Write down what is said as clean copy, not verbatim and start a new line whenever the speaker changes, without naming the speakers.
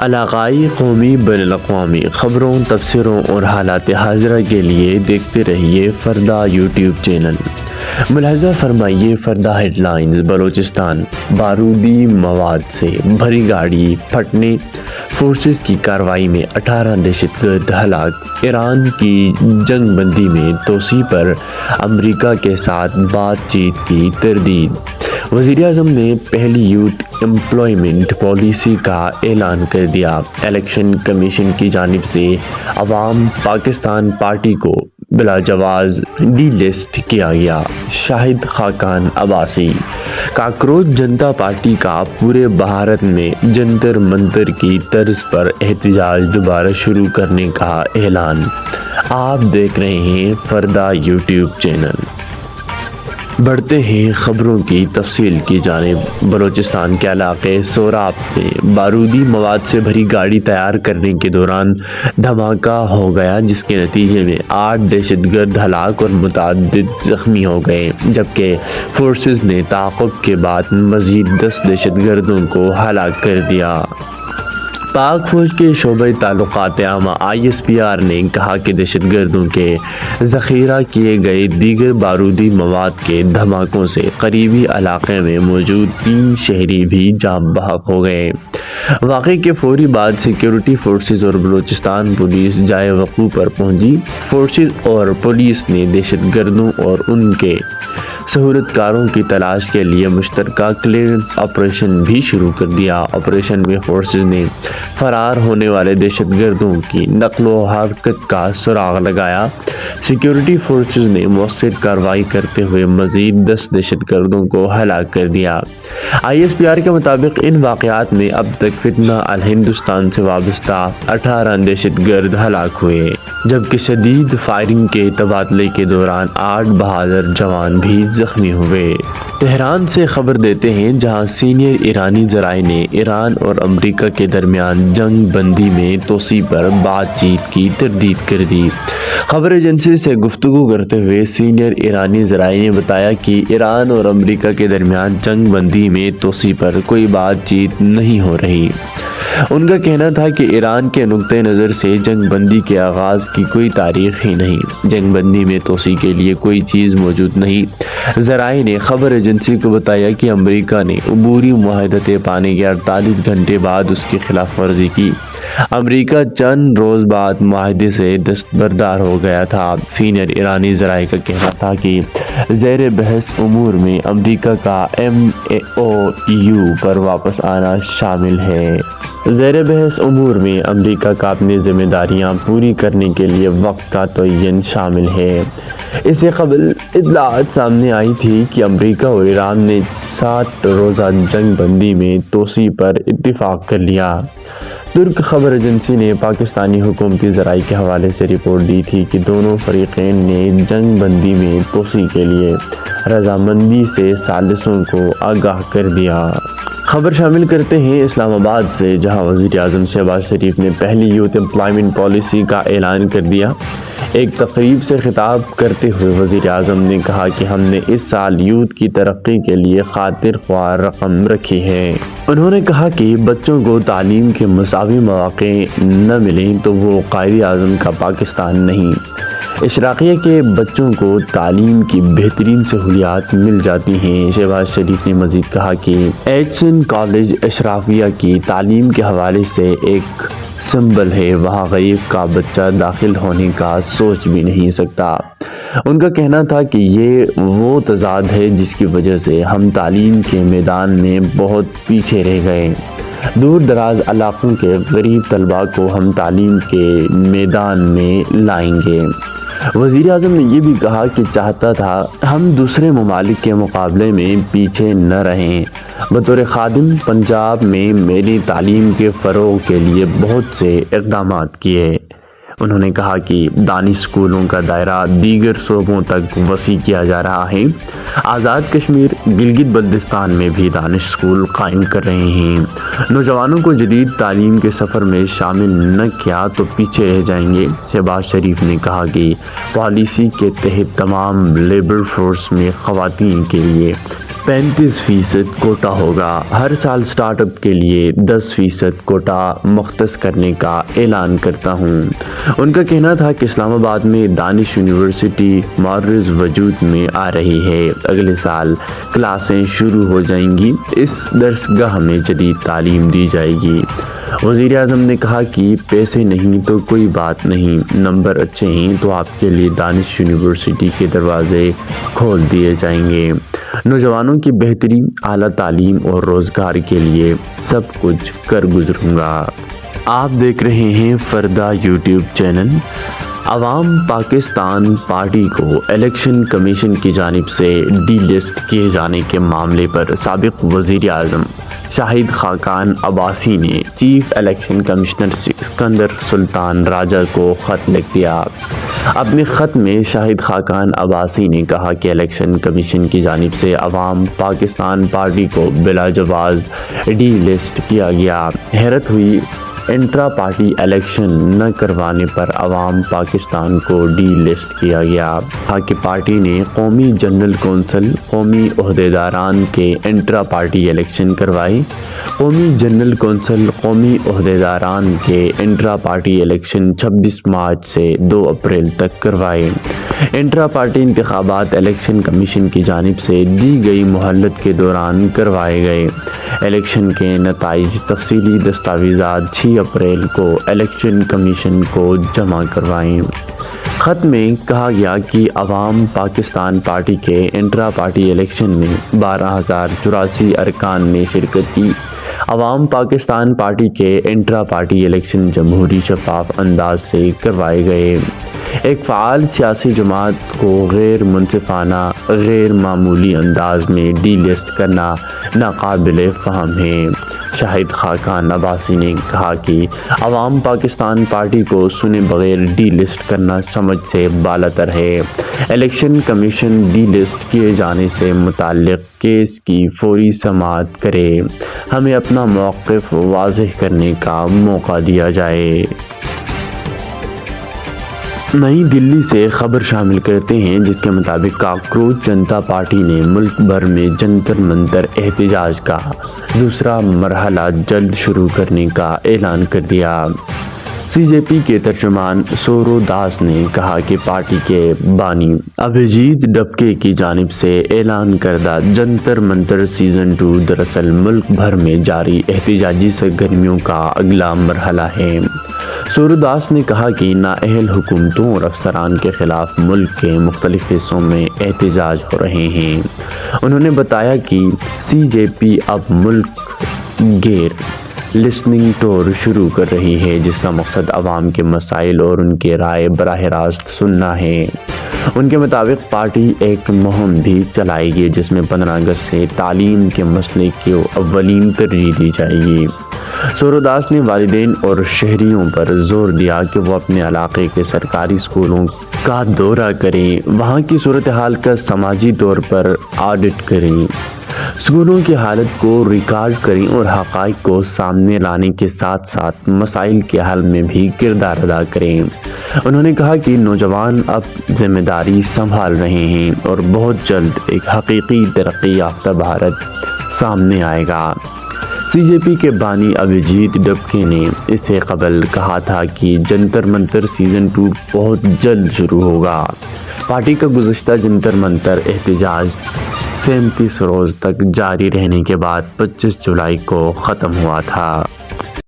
علاقائی، قومی، بین الاقوامی خبروں، تبصروں اور حالات حاضرہ کے لیے دیکھتے رہیے فردا یوٹیوب چینل۔ ملاحظہ فرمائیے فردا ہیڈ لائنز۔ بلوچستان: بارودی مواد سے بھری گاڑی پھٹنے، فورسز کی کارروائی میں 18 دہشت گرد ہلاک۔ ایران کی جنگ بندی میں توسیع پر امریکہ کے ساتھ بات چیت کی تردید۔ وزیر اعظم نے پہلی یوتھ امپلائمنٹ پالیسی کا اعلان کر دیا۔ الیکشن کمیشن کی جانب سے عوام پاکستان پارٹی کو بلا جواز ڈی لسٹ کیا گیا۔ شاہد خاقان عباسی: کاکروچ جنتا پارٹی کا پورے بھارت میں جنتر منتر کی طرز پر احتجاج دوبارہ شروع کرنے کا اعلان۔ آپ دیکھ رہے ہیں فردا یوٹیوب چینل۔ بڑھتے ہیں خبروں کی تفصیل کی جانب۔ بلوچستان کے علاقے سوراب میں بارودی مواد سے بھری گاڑی تیار کرنے کے دوران دھماکہ ہو گیا، جس کے نتیجے میں 8 دہشت گرد ہلاک اور متعدد زخمی ہو گئے، جبکہ فورسز نے تعاقب کے بعد مزید 10 دہشت گردوں کو ہلاک کر دیا۔ پاک فوج کے شعبہ تعلقات عامہ ISPR نے کہا کہ دہشت گردوں کے ذخیرہ کیے گئے دیگر بارودی مواد کے دھماکوں سے قریبی علاقے میں موجود 3 شہری بھی جاں بحق ہو گئے۔ واقعے کے فوری بعد سیکیورٹی فورسز اور بلوچستان پولیس جائے وقوع پر پہنچی۔ فورسز اور پولیس نے دہشت گردوں اور ان کے سہولت کاروں کی تلاش کے لیے مشترکہ کلیئرنس آپریشن بھی شروع کر دیا۔ آپریشن میں فورسز نے فرار ہونے والے دہشت گردوں کی نقل و حرکت کا سراغ لگایا۔ سیکیورٹی فورسز نے مؤثر کارروائی کرتے ہوئے مزید 10 دہشت گردوں کو ہلاک کر دیا۔ ISPR کے مطابق ان واقعات میں اب تک فتنہ الہندوستان سے وابستہ 18 دہشت گرد ہلاک ہوئے، جبکہ شدید فائرنگ کے تبادلے کے دوران 8 بہادر جوان بھی زخمی ہوئے۔ تہران سے خبر دیتے ہیں، جہاں سینئر ایرانی ذرائع نے ایران اور امریکہ کے درمیان جنگ بندی میں توسیع پر بات چیت کی تردید کر دی۔ خبر ایجنسی سے گفتگو کرتے ہوئے سینئر ایرانی ذرائع نے بتایا کہ ایران اور امریکہ کے درمیان جنگ بندی میں توسیع پر کوئی بات چیت نہیں ہو رہی۔ ان کا کہنا تھا کہ ایران کے نقطہ نظر سے جنگ بندی کے آغاز کی کوئی تاریخ ہی نہیں، جنگ بندی میں توسیع کے لیے کوئی چیز موجود نہیں۔ ذرائع نے خبر ایجنسی کو بتایا کہ امریکہ نے عبوری معاہدہ طے پانے کے 48 گھنٹے بعد اس کی خلاف ورزی کی۔ امریکہ چند روز بعد معاہدے سے دستبردار ہو گیا تھا۔ سینئر ایرانی ذرائع کا کہنا تھا کہ زیر بحث امور میں امریکہ کا MOU پر واپس آنا شامل ہے۔ زیر بحث امور میں امریکہ کا اپنی ذمہ داریاں پوری کرنے کے لیے وقت کا تعین شامل ہے۔ اس سے قبل اطلاعات سامنے آئی تھی کہ امریکہ اور ایران نے 60 روزہ جنگ بندی میں توسیع پر اتفاق کر لیا۔ ترک خبر ایجنسی نے پاکستانی حکومتی ذرائع کے حوالے سے رپورٹ دی تھی کہ دونوں فریقین نے جنگ بندی میں توسیع کے لیے رضامندی سے ثالثوں کو آگاہ کر دیا۔ خبر شامل کرتے ہیں اسلام آباد سے، جہاں وزیر اعظم شہباز شریف نے پہلی یوتھ امپلائمنٹ پالیسی کا اعلان کر دیا۔ ایک تقریب سے خطاب کرتے ہوئے وزیر اعظم نے کہا کہ ہم نے اس سال یوتھ کی ترقی کے لیے خاطر خواہ رقم رکھی ہے۔ انہوں نے کہا کہ بچوں کو تعلیم کے مساوی مواقع نہ ملیں تو وہ قائد اعظم کا پاکستان نہیں۔ اشراقیہ کے بچوں کو تعلیم کی بہترین سہولیات مل جاتی ہیں۔ شہباز شریف نے مزید کہا کہ ایچسن کالج اشرافیہ کی تعلیم کے حوالے سے ایک سمبل ہے، وہاں غریب کا بچہ داخل ہونے کا سوچ بھی نہیں سکتا۔ ان کا کہنا تھا کہ یہ وہ تضاد ہے جس کی وجہ سے ہم تعلیم کے میدان میں بہت پیچھے رہ گئے۔ دور دراز علاقوں کے غریب طلباء کو ہم تعلیم کے میدان میں لائیں گے۔ وزیر اعظم نے یہ بھی کہا کہ چاہتا تھا ہم دوسرے ممالک کے مقابلے میں پیچھے نہ رہیں۔ بطور خادم پنجاب میں میری تعلیم کے فروغ کے لیے بہت سے اقدامات کیے۔ انہوں نے کہا کہ دانش اسکولوں کا دائرہ دیگر صوبوں تک وسیع کیا جا رہا ہے۔ آزاد کشمیر گلگت بلتستان میں بھی دانش اسکول قائم کر رہے ہیں۔ نوجوانوں کو جدید تعلیم کے سفر میں شامل نہ کیا تو پیچھے رہ جائیں گے۔ شہباز شریف نے کہا کہ پالیسی کے تحت تمام لیبر فورس میں خواتین کے لیے 35% کوٹا ہوگا، ہر سال سٹارٹ اپ کے لیے 10% کوٹا مختص کرنے کا اعلان کرتا ہوں۔ ان کا کہنا تھا کہ اسلام آباد میں دانش یونیورسٹی معرض وجود میں آ رہی ہے، اگلے سال کلاسیں شروع ہو جائیں گی، اس درسگاہ میں جدید تعلیم دی جائے گی۔ وزیر اعظم نے کہا کہ پیسے نہیں تو کوئی بات نہیں، نمبر اچھے ہیں تو آپ کے لیے دانش یونیورسٹی کے دروازے کھول دیے جائیں گے۔ نوجوانوں کی بہتری، اعلیٰ تعلیم اور روزگار کے لیے سب کچھ کر گزروں گا۔ آپ دیکھ رہے ہیں فردا یوٹیوب چینل۔ عوام پاکستان پارٹی کو الیکشن کمیشن کی جانب سے ڈی لسٹ کیے جانے کے معاملے پر سابق وزیر اعظم شاہد خاقان عباسی نے چیف الیکشن کمشنر اسکندر سلطان راجہ کو خط لکھ دیا۔ اپنے خط میں شاہد خاقان عباسی نے کہا کہ الیکشن کمیشن کی جانب سے عوام پاکستان پارٹی کو بلا جواز ڈی لسٹ کیا گیا۔ حیرت ہوئی، انٹرا پارٹی الیکشن نہ کروانے پر عوام پاکستان کو ڈی لسٹ کیا گیا۔ کہا کہ پارٹی نے قومی جنرل کونسل، قومی عہدیداران کے انٹرا پارٹی الیکشن کروائے۔ قومی جنرل کونسل، قومی عہدیداران کے انٹرا پارٹی الیکشن 26 مارچ سے 2 اپریل تک کروائے۔ انٹرا پارٹی انتخابات الیکشن کمیشن کی جانب سے دی گئی مہلت کے دوران کروائے گئے۔ الیکشن کے نتائج، تفصیلی دستاویزات 6 اپریل کو الیکشن کمیشن کو جمع کروائیں۔ خط میں کہا گیا کہ عوام پاکستان پارٹی کے انٹرا پارٹی الیکشن میں 12,084 ارکان نے شرکت کی۔ عوام پاکستان پارٹی کے انٹرا پارٹی الیکشن جمہوری شفاف انداز سے کروائے گئے۔ ایک فعال سیاسی جماعت کو غیر منصفانہ، غیر معمولی انداز میں ڈی لسٹ کرنا ناقابل فہم ہے۔ شاہد خاقان عباسی نے کہا کہ عوام پاکستان پارٹی کو سنے بغیر ڈی لسٹ کرنا سمجھ سے بالاتر ہے۔ الیکشن کمیشن ڈی لسٹ کیے جانے سے متعلق کیس کی فوری سماعت کرے، ہمیں اپنا موقف واضح کرنے کا موقع دیا جائے۔ نئی دلی سے خبر شامل کرتے ہیں، جس کے مطابق کاکروچ جنتا پارٹی نے ملک بھر میں جنتر منتر احتجاج کا دوسرا مرحلہ جلد شروع کرنے کا اعلان کر دیا۔ سی جے پی کے ترجمان سورو داس نے کہا کہ پارٹی کے بانی ابھیجیت ڈبکے کی جانب سے اعلان کردہ جنتر منتر سیزن 2 دراصل ملک بھر میں جاری احتجاجی سرگرمیوں کا اگلا مرحلہ ہے۔ سورو داس نے کہا کہ نااہل حکومتوں اور افسران کے خلاف ملک کے مختلف حصوں میں احتجاج ہو رہے ہیں۔ انہوں نے بتایا کہ سی جے پی اب ملک گیر لسننگ ٹور شروع کر رہی ہے، جس کا مقصد عوام کے مسائل اور ان کی رائے براہ راست سننا ہے۔ ان کے مطابق پارٹی ایک مہم بھی چلائے گی جس میں 15 اگست سے تعلیم کے مسئلے کو اولین ترجیح دی جائے گی۔ سورو داس نے والدین اور شہریوں پر زور دیا کہ وہ اپنے علاقے کے سرکاری اسکولوں کا دورہ کریں، وہاں کی صورتحال کا سماجی طور پر آڈٹ کریں، اسکولوں کی حالت کو ریکارڈ کریں اور حقائق کو سامنے لانے کے ساتھ ساتھ مسائل کے حل میں بھی کردار ادا کریں۔ انہوں نے کہا کہ نوجوان اب ذمہ داری سنبھال رہے ہیں اور بہت جلد ایک حقیقی ترقی یافتہ بھارت سامنے آئے گا۔ سی جے پی کے بانی ابھیجیت ڈبکے نے اس سے قبل کہا تھا کہ جنتر منتر سیزن 2 بہت جلد شروع ہوگا۔ پارٹی کا گزشتہ جنتر منتر احتجاج 37 روز تک جاری رہنے کے بعد 25 جولائی کو ختم ہوا تھا۔